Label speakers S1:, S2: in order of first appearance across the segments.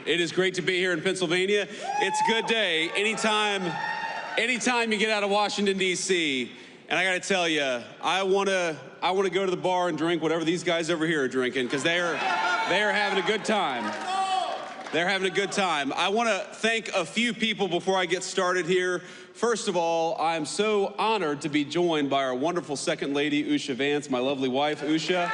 S1: It is great to be here in Pennsylvania. It's a good day. Anytime you get out of Washington, D.C., and I got to tell you, I want to go to the bar and drink whatever these guys over here are drinking, because they are having a good time. They're having a good time. I want to thank a few people before I get started here. First of all, I'm so honored to be joined by our wonderful Second Lady, Usha Vance, my lovely wife, Usha.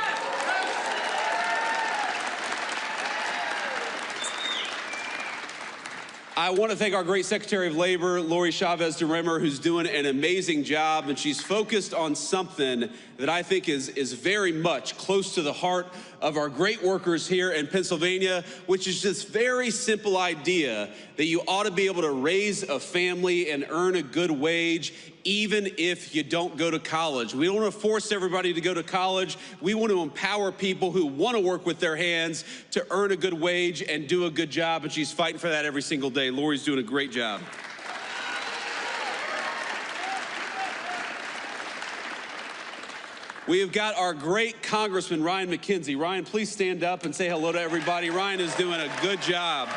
S1: I want to thank our great Secretary of Labor, Lori Chavez DeRimmer, who's doing an amazing job, and she's focused on something that I think is very much close to the heart of our great workers here in Pennsylvania, which is this very simple idea that you ought to be able to raise a family and earn a good wage even if you don't go to college. We don't want to force everybody to go to college. We want to empower people who want to work with their hands to earn a good wage and do a good job, and she's fighting for that every single day. Lori's doing a great job. We have got our great Congressman, Ryan McKenzie. Ryan, please stand up and say hello to everybody. Ryan is doing a good job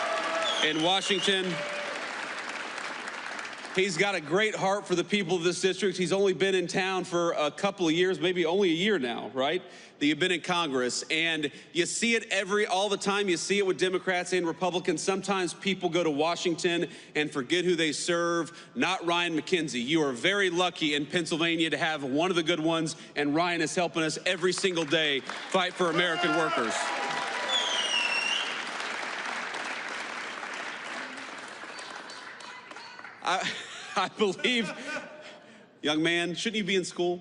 S1: in Washington. He's got a great heart for the people of this district. He's only been in town for a couple of years, maybe only a year now, right? That you've been in Congress, and you see it all the time. You see it with Democrats and Republicans. Sometimes people go to Washington and forget who they serve. Not Ryan McKenzie. You are very lucky in Pennsylvania to have one of the good ones, and Ryan is helping us every single day fight for American workers. I believe, young man, shouldn't you be in school?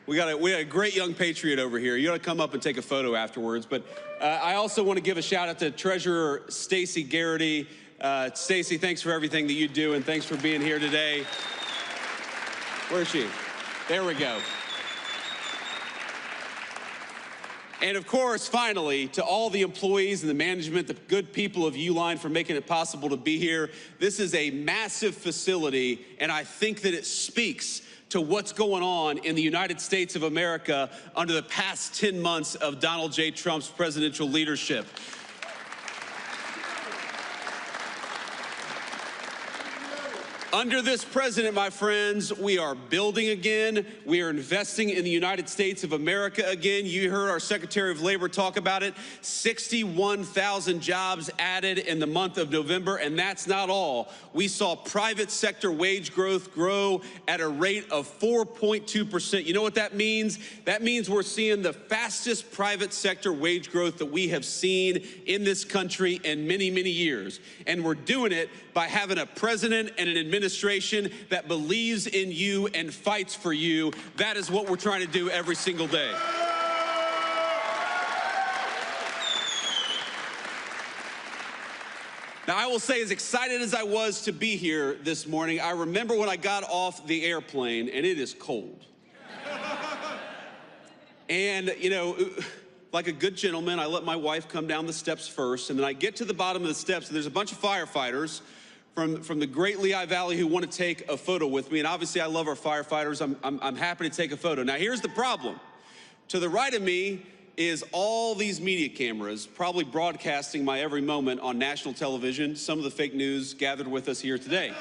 S1: We got a great young patriot over here. You ought to come up and take a photo afterwards. But I also want to give a shout out to Treasurer Stacey Garrity. Stacey, thanks for everything that you do, and thanks for being here today. Where is she? There we go. And of course, finally, to all the employees and the management, the good people of Uline for making it possible to be here. This is a massive facility, and I think that it speaks to what's going on in the United States of America under the past 10 months of Donald J. Trump's presidential leadership. Under this president, my friends, we are building again. We are investing in the United States of America again. You heard our Secretary of Labor talk about it. 61,000 jobs added in the month of November, and that's not all. We saw private sector wage growth grow at a rate of 4.2%. You know what that means? That means we're seeing the fastest private sector wage growth that we have seen in this country in many, many years. And we're doing it by having a president and an administration that believes in you and fights for you. That is what we're trying to do every single day. Now, I will say, as excited as I was to be here this morning, I remember when I got off the airplane, and it is cold. And, you know, like a good gentleman, I let my wife come down the steps first, and then I get to the bottom of the steps, and there's a bunch of firefighters from the great Lehigh Valley who want to take a photo with me. And obviously, I love our firefighters. I'm happy to take a photo. Now, here's the problem. To the right of me is all these media cameras, probably broadcasting my every moment on national television. Some of the fake news gathered with us here today.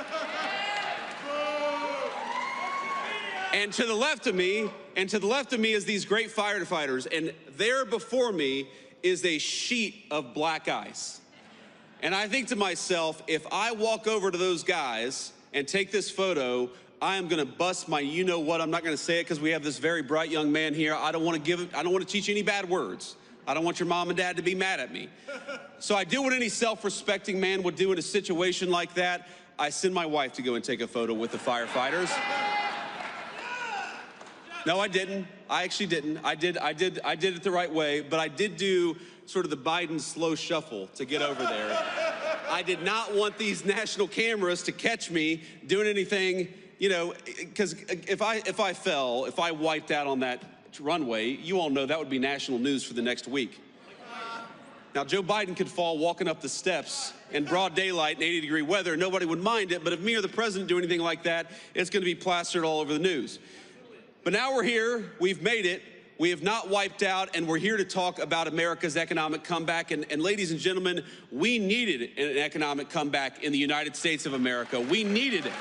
S1: And to the left of me, is these great firefighters, and there before me is a sheet of black ice. And I think to myself, if I walk over to those guys and take this photo, I am gonna bust my you-know-what. I'm not gonna say it because we have this very bright young man here. I don't want to teach you any bad words. I don't want your mom and dad to be mad at me. So I do what any self-respecting man would do in a situation like that. I send my wife to go and take a photo with the firefighters. No, I didn't. I actually didn't. I did it the right way, but I did do sort of the Biden slow shuffle to get over there. I did not want these national cameras to catch me doing anything, you know, because if I wiped out on that runway, you all know that would be national news for the next week. Now, Joe Biden could fall walking up the steps in broad daylight in 80-degree weather. Nobody would mind it, but if me or the president do anything like that, it's going to be plastered all over the news. But now we're here. We've made it. We have not wiped out, and we're here to talk about America's economic comeback. And ladies and gentlemen, we needed an economic comeback in the United States of America. We needed it.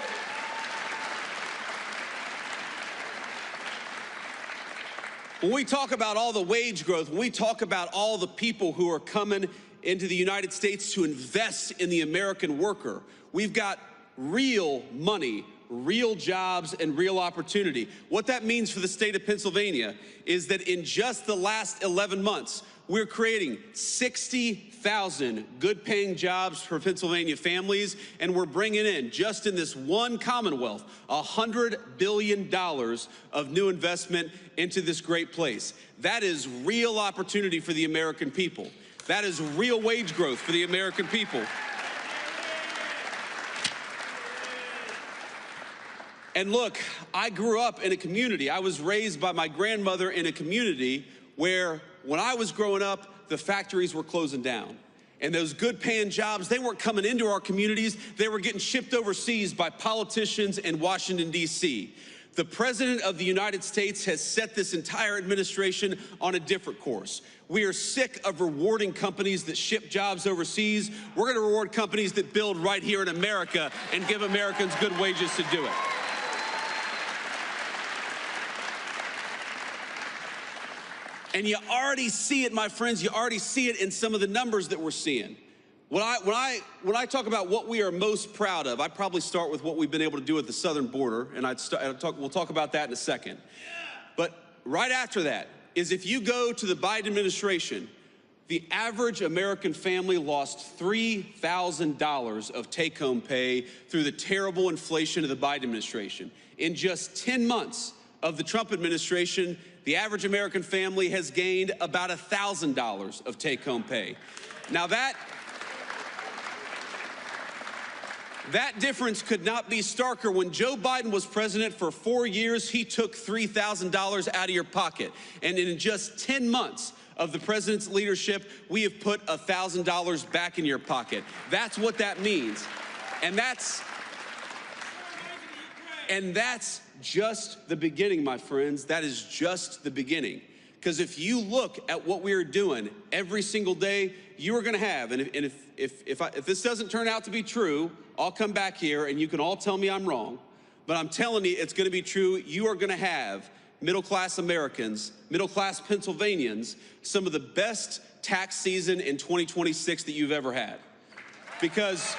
S1: When we talk about all the wage growth, when we talk about all the people who are coming into the United States to invest in the American worker, we've got real money, real jobs, and real opportunity. What that means for the state of Pennsylvania is that in just the last 11 months, we're creating 60,000 good-paying jobs for Pennsylvania families, and we're bringing in, just in this one Commonwealth, $100 billion of new investment into this great place. That is real opportunity for the American people. That is real wage growth for the American people. And look, I grew up in a community. I was raised by my grandmother in a community where, when I was growing up, the factories were closing down. And those good paying jobs, they weren't coming into our communities, they were getting shipped overseas by politicians in Washington, D.C. The President of the United States has set this entire administration on a different course. We are sick of rewarding companies that ship jobs overseas. We're going to reward companies that build right here in America and give Americans good wages to do it. And you already see it, my friends, you already see it in some of the numbers that we're seeing. When I talk about what we are most proud of, I probably start with what we've been able to do at the southern border, and we'll talk about that in a second. But right after that is, if you go to the Biden administration, the average American family lost $3,000 of take-home pay through the terrible inflation of the Biden administration. In just 10 months of the Trump administration, the average American family has gained about $1,000 of take-home pay. Now that difference could not be starker. When Joe Biden was president for 4 years, he took $3,000 out of your pocket. And in just 10 months of the president's leadership, we have put $1,000 back in your pocket. That's what that means. And that's just the beginning, my friends. That is just the beginning. Because if you look at what we are doing every single day, you are going to have, and if this doesn't turn out to be true, I'll come back here and you can all tell me I'm wrong, but I'm telling you it's going to be true. You are going to have middle-class Americans, middle-class Pennsylvanians, some of the best tax season in 2026 that you've ever had. Because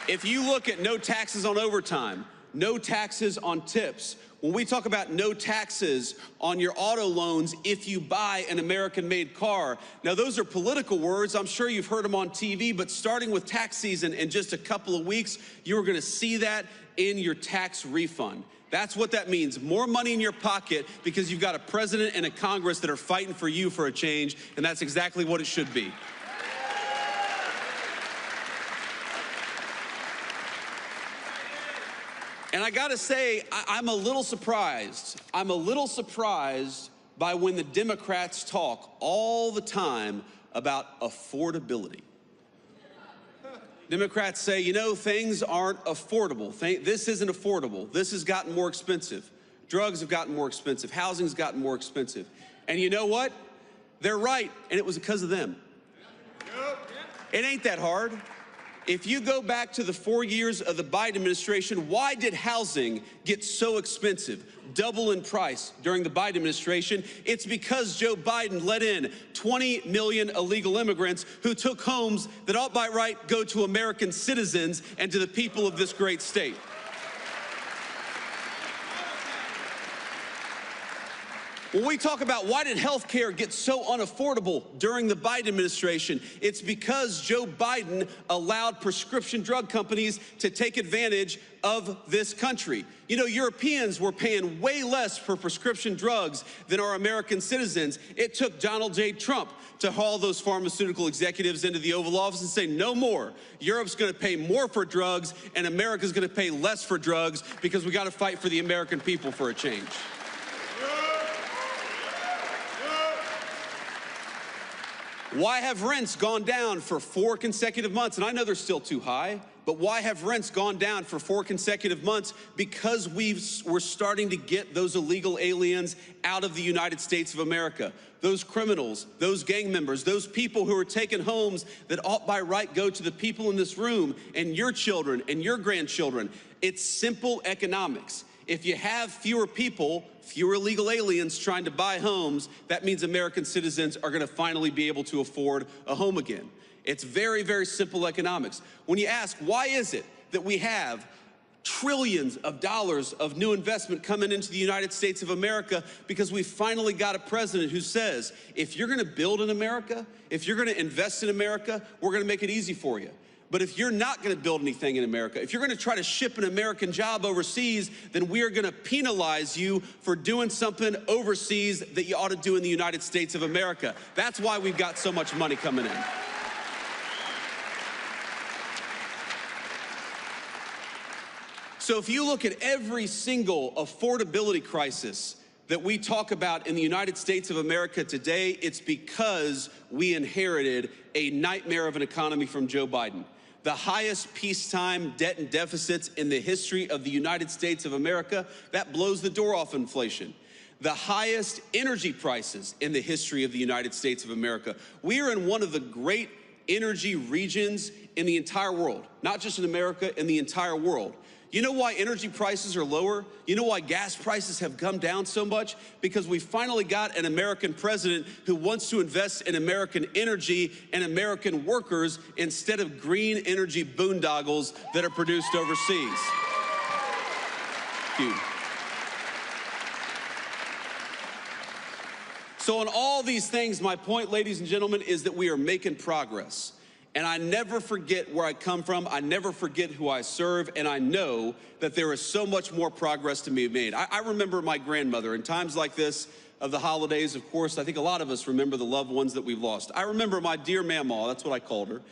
S1: if you look at no taxes on overtime, no taxes on tips, when we talk about no taxes on your auto loans if you buy an American-made car, now those are political words. I'm sure you've heard them on TV, but starting with tax season in just a couple of weeks, you're going to see that in your tax refund. That's what that means. More money in your pocket because you've got a president and a Congress that are fighting for you for a change, and that's exactly what it should be. And I gotta say, I'm a little surprised. I'm a little surprised by when the Democrats talk all the time about affordability. Democrats say, you know, things aren't affordable. This isn't affordable. This has gotten more expensive. Drugs have gotten more expensive. Housing's gotten more expensive. And you know what? They're right, and it was because of them. It ain't that hard. If you go back to the 4 years of the Biden administration, why did housing get so expensive, double in price during the Biden administration? It's because Joe Biden let in 20 million illegal immigrants who took homes that ought by right go to American citizens and to the people of this great state. When we talk about why did health care get so unaffordable during the Biden administration, it's because Joe Biden allowed prescription drug companies to take advantage of this country. You know, Europeans were paying way less for prescription drugs than our American citizens. It took Donald J. Trump to haul those pharmaceutical executives into the Oval Office and say, no more. Europe's going to pay more for drugs, and America's going to pay less for drugs because we got to fight for the American people for a change. Why have rents gone down for 4 consecutive months? And I know they're still too high, But why have rents gone down for 4 consecutive months? Because we're starting to get those illegal aliens out of the United States of America. Those criminals, those gang members, those people who are taking homes that ought by right go to the people in this room and your children and your grandchildren. It's simple economics. If you have fewer people, fewer illegal aliens trying to buy homes, that means American citizens are going to finally be able to afford a home again. It's very, very simple economics. When you ask, why is it that we have trillions of dollars of new investment coming into the United States of America? Because we finally got a president who says, if you're going to build in America, if you're going to invest in America, we're going to make it easy for you. But if you're not going to build anything in America, if you're going to try to ship an American job overseas, then we are going to penalize you for doing something overseas that you ought to do in the United States of America. That's why we've got so much money coming in. So if you look at every single affordability crisis that we talk about in the United States of America today, it's because we inherited a nightmare of an economy from Joe Biden. The highest peacetime debt and deficits in the history of the United States of America. That blows the door off inflation. The highest energy prices in the history of the United States of America. We are in one of the great energy regions in the entire world, not just in America, in the entire world. You know why energy prices are lower? You know why gas prices have come down so much? Because we finally got an American president who wants to invest in American energy and American workers instead of green energy boondoggles that are produced overseas. Thank you. So on all these things, my point, ladies and gentlemen, is that we are making progress. And I never forget where I come from. I never forget who I serve. And I know that there is so much more progress to be made. I remember my grandmother in times like this of the holidays. Of course, I think a lot of us remember the loved ones that we've lost. I remember my dear Mamaw, that's what I called her.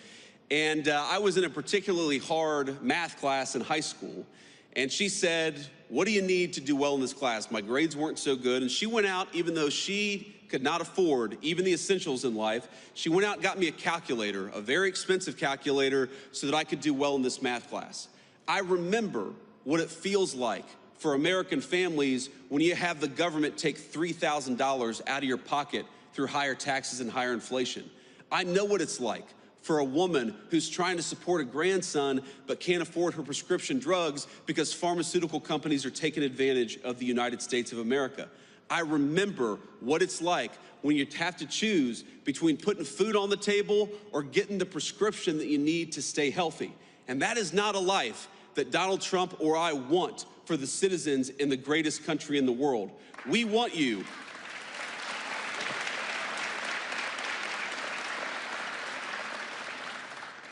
S1: And I was in a particularly hard math class in high school. And she said, what do you need to do well in this class? My grades weren't so good. And she went out, even though she could not afford even the essentials in life, she went out and got me a calculator, a very expensive calculator, so that I could do well in this math class. I remember what it feels like for American families when you have the government take $3,000 out of your pocket through higher taxes and higher inflation. I know what it's like for a woman who's trying to support a grandson but can't afford her prescription drugs because pharmaceutical companies are taking advantage of the United States of America. I remember what it's like when you have to choose between putting food on the table or getting the prescription that you need to stay healthy. And that is not a life that Donald Trump or I want for the citizens in the greatest country in the world. We want you.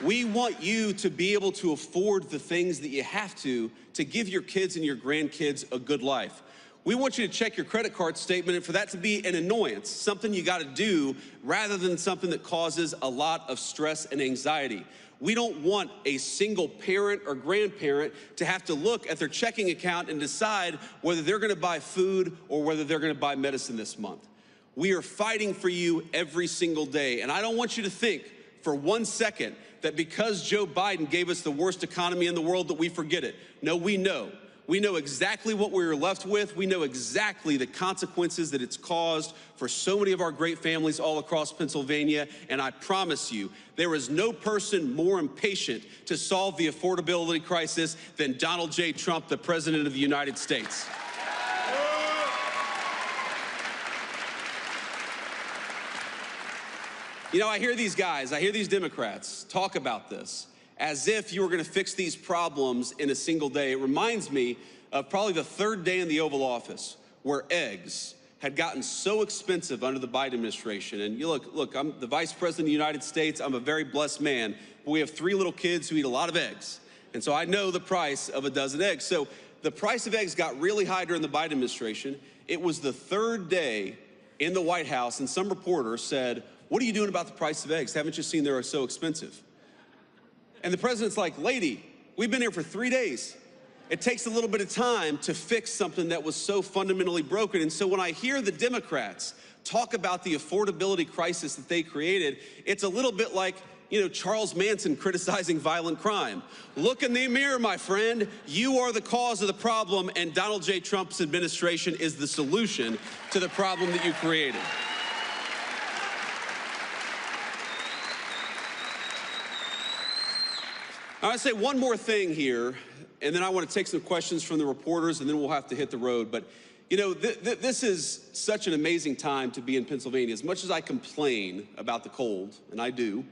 S1: We want you to be able to afford the things that you have to give your kids and your grandkids a good life. We want you to check your credit card statement and for that to be an annoyance, something you got to do rather than something that causes a lot of stress and anxiety. We don't want a single parent or grandparent to have to look at their checking account and decide whether they're going to buy food or whether they're going to buy medicine this month. We are fighting for you every single day. And I don't want you to think for 1 second that because Joe Biden gave us the worst economy in the world that we forget it. No, we know. We know exactly what we were left with. We know exactly the consequences that it's caused for so many of our great families all across Pennsylvania. And I promise you, there is no person more impatient to solve the affordability crisis than Donald J. Trump, the President of the United States. You know, I hear these guys, I hear these Democrats talk about this as if you were going to fix these problems in a single day. It reminds me of probably the third day in the Oval Office where eggs had gotten so expensive under the Biden administration. And you look, I'm the Vice President of the United States. I'm a very blessed man. But we have 3 little kids who eat a lot of eggs. And so I know the price of a dozen eggs. So the price of eggs got really high during the Biden administration. It was the third day in the White House, and some reporter said, what are you doing about the price of eggs? Haven't you seen they're so expensive? And the president's like, lady, we've been here for 3 days. It takes a little bit of time to fix something that was so fundamentally broken. And so when I hear the Democrats talk about the affordability crisis that they created, it's a little bit like Charles Manson criticizing violent crime. Look in the mirror, my friend. You are the cause of the problem, and Donald J. Trump's administration is the solution to the problem that you created. I want to say one more thing here, and then I want to take some questions from the reporters, and then we'll have to hit the road. But, this is such an amazing time to be in Pennsylvania. As much as I complain about the cold, and I do,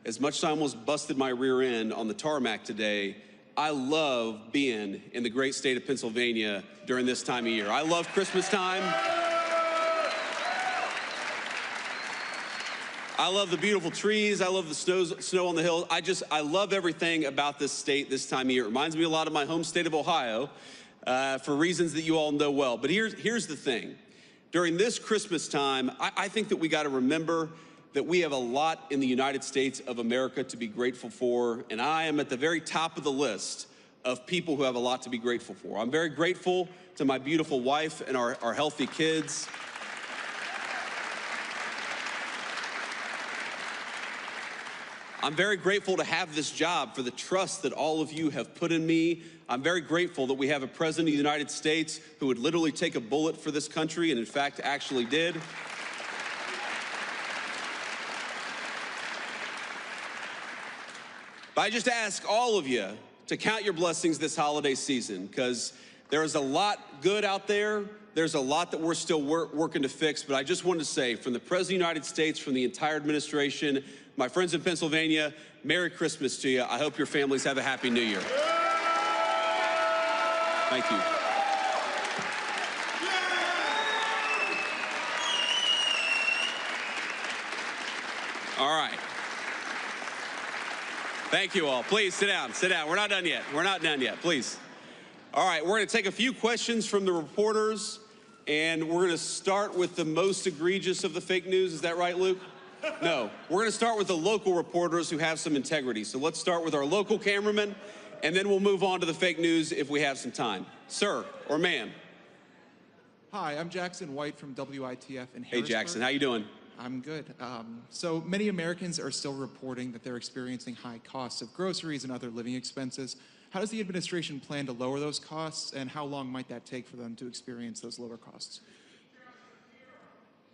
S1: as much as I almost busted my rear end on the tarmac today, I love being in the great state of Pennsylvania during this time of year. I love Christmas time. I love the beautiful trees. I love the snow on the hills. I love everything about this state this time of year. It reminds me a lot of my home state of Ohio for reasons that you all know well. But here's the thing. During this Christmas time, I think that we got to remember that we have a lot in the United States of America to be grateful for, and I am at the very top of the list of people who have a lot to be grateful for. I'm very grateful to my beautiful wife and our healthy kids. I'm very grateful to have this job, for the trust that all of you have put in me. I'm very grateful that we have a president of the United States who would literally take a bullet for this country, and in fact actually did. But I just ask all of you to count your blessings this holiday season, because there is a lot good out there. There's a lot that we're still working to fix. But I just wanted to say, from the President of the United States, from the entire administration, my friends in Pennsylvania, Merry Christmas to you. I hope your families have a Happy New Year. Thank you. All right. Thank you all. Please sit down. Sit down. We're not done yet. We're not done yet. Please. All right. We're going to take a few questions from the reporters, and we're going to start with the most egregious of the fake news. Is that right, Luke? No. We're going to start with the local reporters who have some integrity. So let's start with our local cameraman, and then we'll move on to the fake news if we have some time. Sir or ma'am?
S2: Hi, I'm Jackson White from WITF in Harrisburg.
S1: Hey, Jackson. How you doing?
S2: I'm good. So many Americans are still reporting that they're experiencing high costs of groceries and other living expenses. How does the administration plan to lower those costs, and how long might that take for them to experience those lower costs?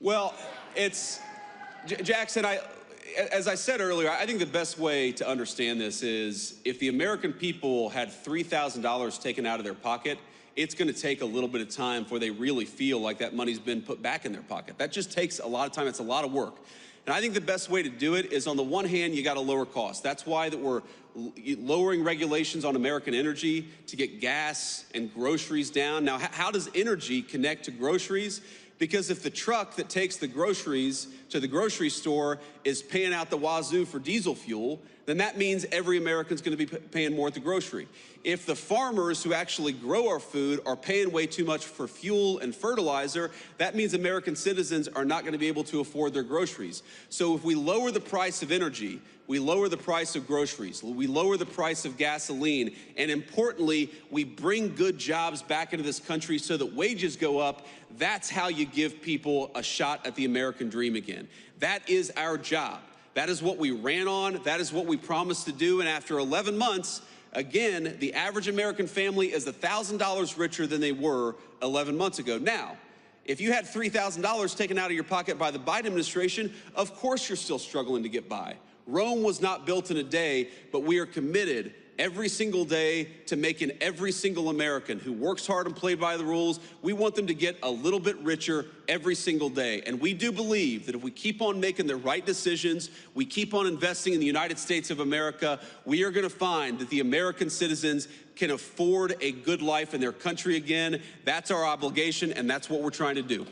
S1: Well, Jackson, as I said earlier, I think the best way to understand this is if the American people had $3,000 taken out of their pocket, it's going to take a little bit of time before they really feel like that money's been put back in their pocket. That just takes a lot of time. It's a lot of work. And I think the best way to do it is, on the one hand, you got to lower costs. That's why that we're lowering regulations on American energy to get gas and groceries down. Now, how does energy connect to groceries? Because if the truck that takes the groceries to the grocery store is paying out the wazoo for diesel fuel, then that means every American's going to be paying more at the grocery. If the farmers who actually grow our food are paying way too much for fuel and fertilizer, that means American citizens are not going to be able to afford their groceries. So if we lower the price of energy, we lower the price of groceries, we lower the price of gasoline, and importantly, we bring good jobs back into this country so that wages go up, that's how you give people a shot at the American dream again. That is our job. That is what we ran on. That is what we promised to do. And after 11 months, again, the average American family is $1,000 richer than they were 11 months ago. Now, if you had $3,000 taken out of your pocket by the Biden administration, of course you're still struggling to get by. Rome was not built in a day, but we are committed every single day to making every single American who works hard and plays by the rules, we want them to get a little bit richer every single day. And we do believe that if we keep on making the right decisions, we keep on investing in the United States of America, we are going to find that the American citizens can afford a good life in their country again. That's our obligation, and that's what we're trying to do.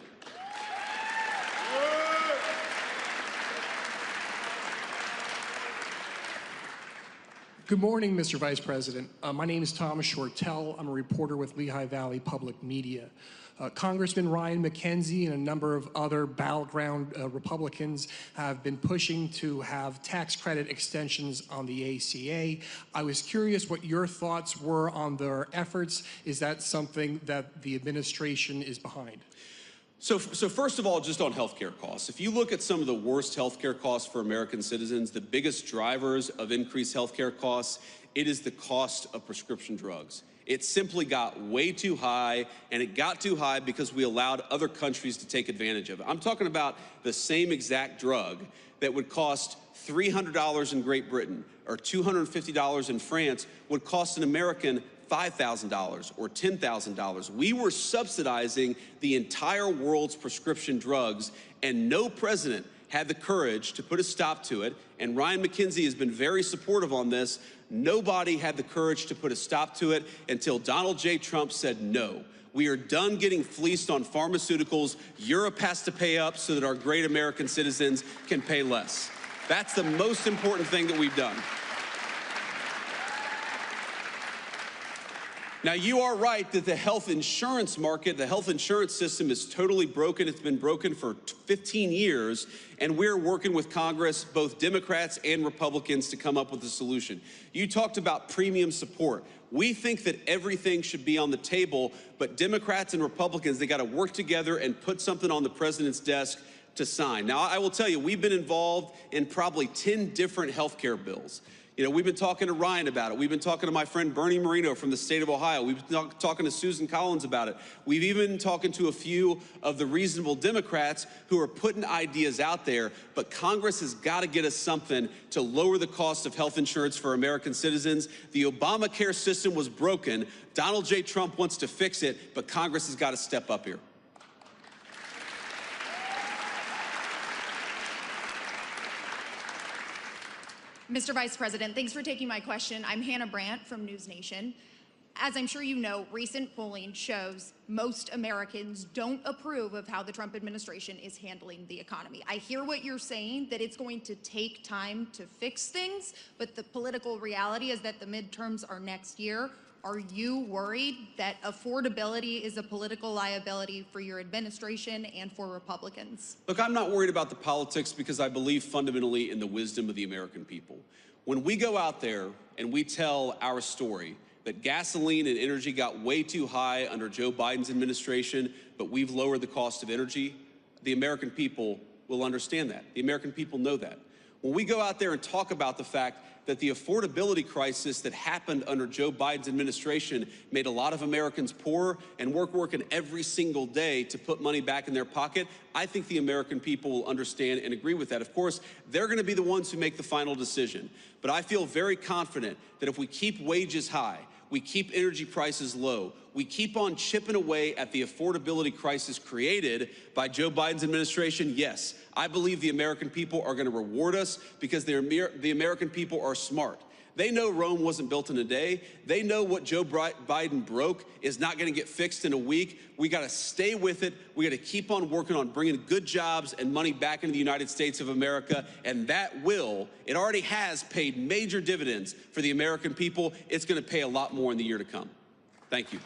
S3: Good morning, Mr. Vice President. My name is Thomas Shortell. I'm a reporter with Lehigh Valley Public Media. Congressman Ryan McKenzie and a number of other battleground Republicans have been pushing to have tax credit extensions on the ACA. I was curious what your thoughts were on their efforts. Is that something that the administration is behind?
S1: So first of all, just on healthcare costs, if you look at some of the worst healthcare costs for American citizens, the biggest drivers of increased healthcare costs, it is the cost of prescription drugs. It simply got way too high, and it got too high because we allowed other countries to take advantage of it. I'm talking about the same exact drug that would cost $300 in Great Britain or $250 in France would cost an American $5,000 or $10,000. We were subsidizing the entire world's prescription drugs, and no president had the courage to put a stop to it. And Ryan McKenzie has been very supportive on this. Nobody had the courage to put a stop to it until Donald J. Trump said no. We are done getting fleeced on pharmaceuticals. Europe has to pay up so that our great American citizens can pay less. That's the most important thing that we've done. Now, you are right that the health insurance market, the health insurance system is totally broken. It's been broken for 15 years, and we're working with Congress, both Democrats and Republicans, to come up with a solution. You talked about premium support. We think that everything should be on the table, but Democrats and Republicans, they got to work together and put something on the president's desk to sign. Now, I will tell you, we've been involved in probably 10 different health care bills. You know, we've been talking to Ryan about it. We've been talking to my friend Bernie Moreno from the state of Ohio. We've been talking to Susan Collins about it. We've even been talking to a few of the reasonable Democrats who are putting ideas out there. But Congress has got to get us something to lower the cost of health insurance for American citizens. The Obamacare system was broken. Donald J. Trump wants to fix it, but Congress has got to step up here.
S4: Mr. Vice President, thanks for taking my question. I'm Hannah Brandt from News Nation. As I'm sure you know, recent polling shows most Americans don't approve of how the Trump administration is handling the economy. I hear what you're saying, that it's going to take time to fix things, but the political reality is that the midterms are next year. Are you worried that affordability is a political liability for your administration and for Republicans?
S1: Look, I'm not worried about the politics because I believe fundamentally in the wisdom of the American people. When we go out there and we tell our story that gasoline and energy got way too high under Joe Biden's administration, but we've lowered the cost of energy, the American people will understand that. The American people know that. When we go out there and talk about the fact that the affordability crisis that happened under Joe Biden's administration made a lot of Americans poor and working every single day to put money back in their pocket, I think the American people will understand and agree with that. Of course, they're going to be the ones who make the final decision. But I feel very confident that if we keep wages high, we keep energy prices low, we keep on chipping away at the affordability crisis created by Joe Biden's administration, yes, I believe the American people are going to reward us because the American people are smart. They know Rome wasn't built in a day. They know what Joe Biden broke is not going to get fixed in a week. We got to stay with it. We got to keep on working on bringing good jobs and money back into the United States of America. And that it already has paid major dividends for the American people. It's going to pay a lot more in the year to come. Thank you.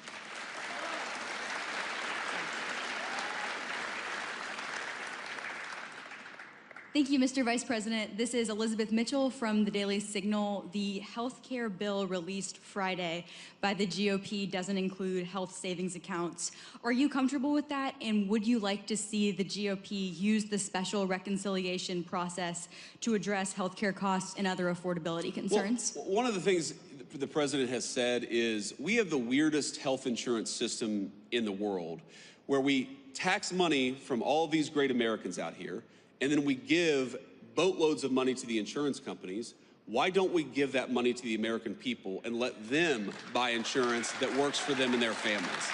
S5: Thank you, Mr. Vice President. This is Elizabeth Mitchell from the Daily Signal. The health care bill released Friday by the GOP doesn't include health savings accounts. Are you comfortable with that? And would you like to see the GOP use the special reconciliation process to address health care costs and other affordability concerns?
S1: Well, one of the things the president has said is we have the weirdest health insurance system in the world, where we tax money from all these great Americans out here, and then we give boatloads of money to the insurance companies. Why don't we give that money to the American people and let them buy insurance that works for them and their families?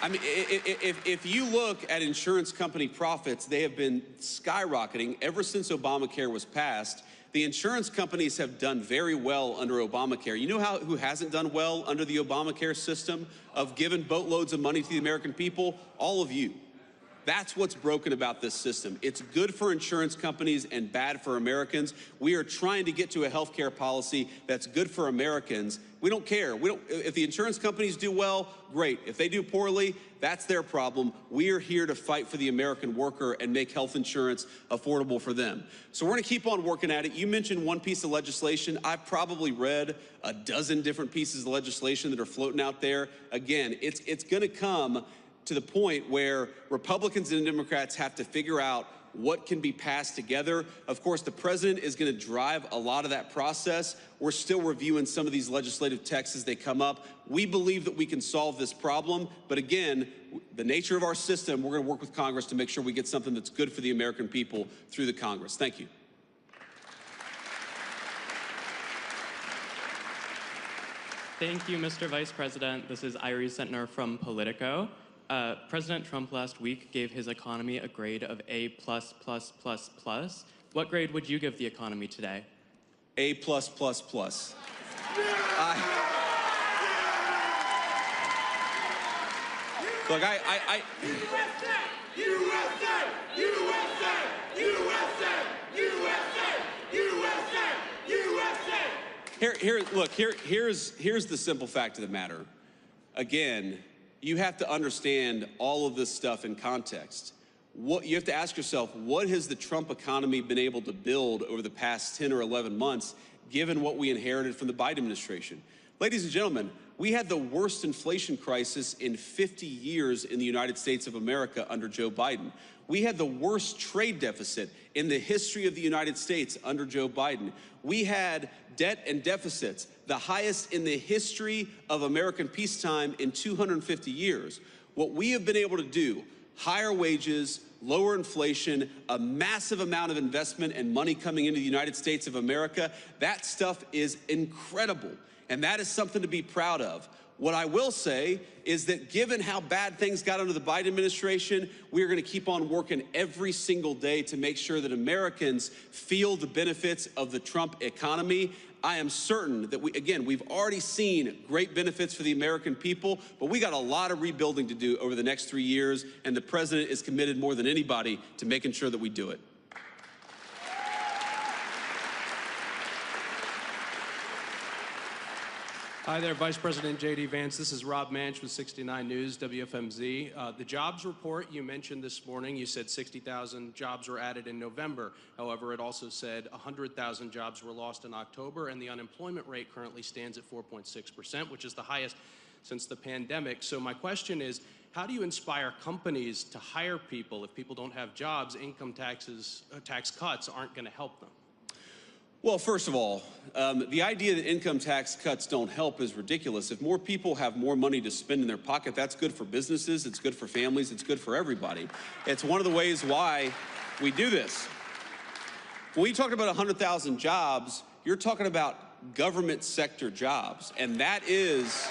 S1: I mean, if you look at insurance company profits, they have been skyrocketing ever since Obamacare was passed. The insurance companies have done very well under Obamacare. You know who hasn't done well under the Obamacare system of giving boatloads of money to the American people? All of you. That's what's broken about this system. It's good for insurance companies and bad for Americans. We are trying to get to a healthcare policy that's good for Americans. We don't care. If the insurance companies do well, great. If they do poorly, that's their problem. We are here to fight for the American worker and make health insurance affordable for them. So we're going to keep on working at it. You mentioned one piece of legislation. I've probably read a dozen different pieces of legislation that are floating out there. Again, it's going to come to the point where Republicans and Democrats have to figure out what can be passed together. Of course, the president is going to drive a lot of that process. We're still reviewing some of these legislative texts as they come up. We believe that we can solve this problem, but again, the nature of our system, we're going to work with Congress to make sure we get something that's good for the American people through the Congress. Thank you.
S6: Thank you, Mr. Vice President. This is Iris Sentner from Politico. President Trump last week gave his economy a grade of A++++. What grade would you give the economy today?
S1: A++++. Look, Here's the simple fact of the matter. Again, you have to understand all of this stuff in context. You have to ask yourself, what has the Trump economy been able to build over the past 10 or 11 months, given what we inherited from the Biden administration? Ladies and gentlemen, we had the worst inflation crisis in 50 years in the United States of America under Joe Biden. We had the worst trade deficit in the history of the United States under Joe Biden. We had debt and deficits, the highest in the history of American peacetime in 250 years. What we have been able to do, higher wages, lower inflation, a massive amount of investment and money coming into the United States of America, that stuff is incredible. And that is something to be proud of. What I will say is that given how bad things got under the Biden administration, we are going to keep on working every single day to make sure that Americans feel the benefits of the Trump economy. I am certain that we've already seen great benefits for the American people, but we got a lot of rebuilding to do over the next 3 years, and the president is committed more than anybody to making sure that we do it.
S7: Hi there, Vice President JD Vance. This is Rob Manch with 69 News, WFMZ. The jobs report you mentioned this morning, you said 60,000 jobs were added in November. However, it also said 100,000 jobs were lost in October, and the unemployment rate currently stands at 4.6%, which is the highest since the pandemic. So my question is, how do you inspire companies to hire people if people don't have jobs? Income tax cuts aren't going to help them.
S1: Well, first of all, the idea that income tax cuts don't help is ridiculous. If more people have more money to spend in their pocket, that's good for businesses, it's good for families, it's good for everybody. It's one of the ways why we do this. When you talk about 100,000 jobs, you're talking about government sector jobs, and that is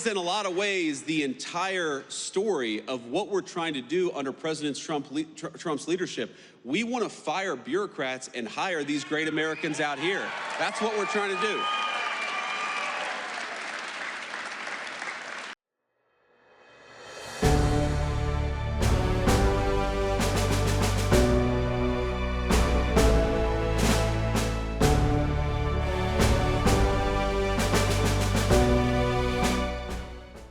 S1: in a lot of ways the entire story of what we're trying to do under President Trump's leadership. We want to fire bureaucrats and hire these great Americans out here. That's what we're trying to do.